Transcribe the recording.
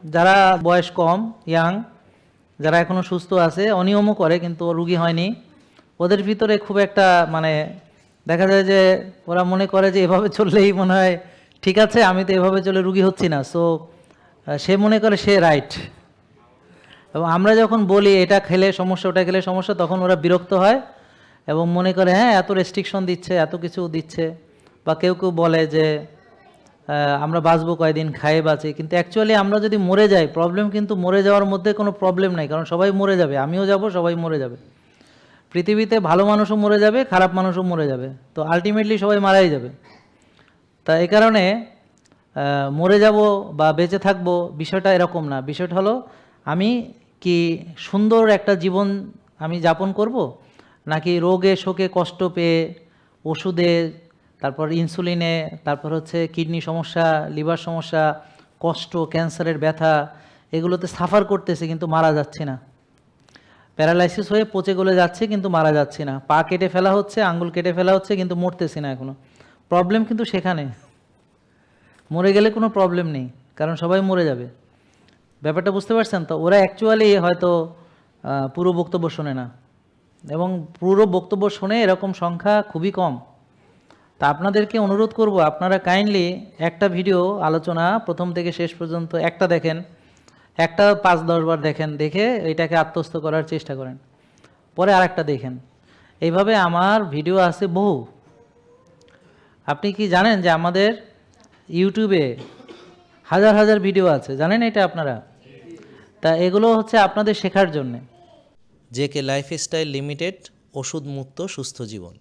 যারা বয়স কম, ইয়াং, যারা এখনও সুস্থ আছে, অনিয়মও করে কিন্তু রুগী হয়নি, ওদের ভিতরে খুব একটা মানে দেখা যায় যে ওরা মনে করে যে এভাবে চললেই মনে হয় ঠিক আছে, আমি তো এভাবে চলে রুগী হচ্ছি না, সো সে মনে করে সে রাইট। এবং আমরা যখন বলি এটা খেলে সমস্যা, ওটা খেলে সমস্যা, তখন ওরা বিরক্ত হয় এবং মনে করে হ্যাঁ এত রেস্ট্রিকশন দিচ্ছে, এত কিছু দিচ্ছে। বা কেউ কেউ বলে যে আমরা বাঁচবো কয়দিন, খায়ে বাঁচি, কিন্তু অ্যাকচুয়ালি আমরা যদি মরে যাই, প্রবলেম কিন্তু মরে যাওয়ার মধ্যে কোনো প্রবলেম নাই, কারণ সবাই মরে যাবে, আমিও যাব, সবাই মরে যাবে। পৃথিবীতে ভালো মানুষও মরে যাবে, খারাপ মানুষও মরে যাবে, তো আলটিমেটলি সবাই মারাই যাবে। তা এই কারণে মরে যাব বা বেঁচে থাকবো বিষয়টা এরকম না। বিষয়টা হলো আমি কি সুন্দর একটা জীবন আমি যাপন করব, নাকি রোগে শোকে কষ্ট পেয়ে ওষুধে, তারপর ইনসুলিনে, তারপর হচ্ছে কিডনি সমস্যা, লিভার সমস্যা, কষ্ট, ক্যান্সারের ব্যথা, এগুলোতে সাফার করতেছে কিন্তু মারা যাচ্ছে না। প্যারালাইসিস হয়ে পচে গলে যাচ্ছে কিন্তু মারা যাচ্ছে না। পা কেটে ফেলা হচ্ছে, আঙ্গুল কেটে ফেলা হচ্ছে কিন্তু মরতেছি না এখনো। প্রবলেম কিন্তু সেখানে। মরে গেলে কোনো প্রবলেম নেই, কারণ সবাই মরে যাবে। ব্যাপারটা বুঝতে পারছেন তো? ওরা অ্যাকচুয়ালি হয়তো পুরো বক্তব্য শোনে না, এবং পুরো বক্তব্য শুনে এরকম সংখ্যা খুবই কম। তা আপনাদেরকে অনুরোধ করব, আপনারা কাইন্ডলি একটা ভিডিও আলোচনা প্রথম থেকে শেষ পর্যন্ত একটা দেখেন, একটা 5-10 বার দেখেন, দেখে এটাকে আত্মস্থ করার চেষ্টা করেন, পরে আরেকটা দেখেন। এইভাবে আমার ভিডিও আছে বহু। আপনি কি জানেন যে আমাদের ইউটিউবে হাজার হাজার ভিডিও আছে, জানেন এটা আপনারা? তা এগুলো হচ্ছে আপনাদের শেখার জন্যে। জেকে লাইফস্টাইল লিমিটেড, ওষুধ মুক্ত সুস্থ জীবন।